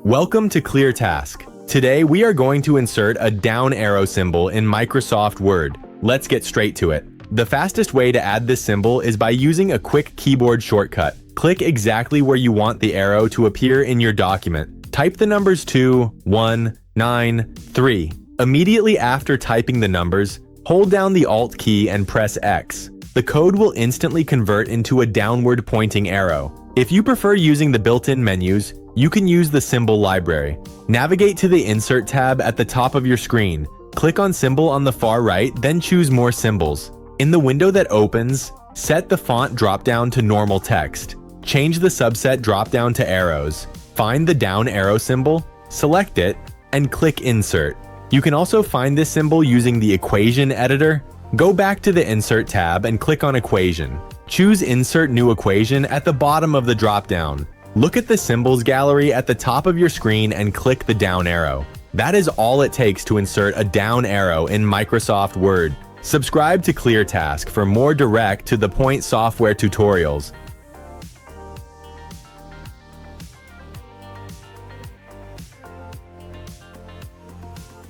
Welcome to ClearTask. Today we are going to insert a down arrow symbol in Microsoft Word. Let's get straight to it. The fastest way to add this symbol is by using a quick keyboard shortcut. Click exactly where you want the arrow to appear in your document. Type the numbers 2, 1, 9, 3. Immediately after typing the numbers, hold down the Alt key and press X. The code will instantly convert into a downward pointing arrow. If you prefer using the built-in menus, you can use the symbol library. Navigate to the Insert tab at the top of your screen. Click on Symbol on the far right, then choose More Symbols. In the window that opens, set the font dropdown to normal text. Change the subset dropdown to arrows. Find the down arrow symbol, select it, and click Insert. You can also find this symbol using the Equation editor. Go back to the Insert tab and click on Equation. Choose Insert New Equation at the bottom of the dropdown. Look at the symbols gallery at the top of your screen and click the down arrow. That is all it takes to insert a down arrow in Microsoft Word. Subscribe to ClearTask for more direct to the point software tutorials.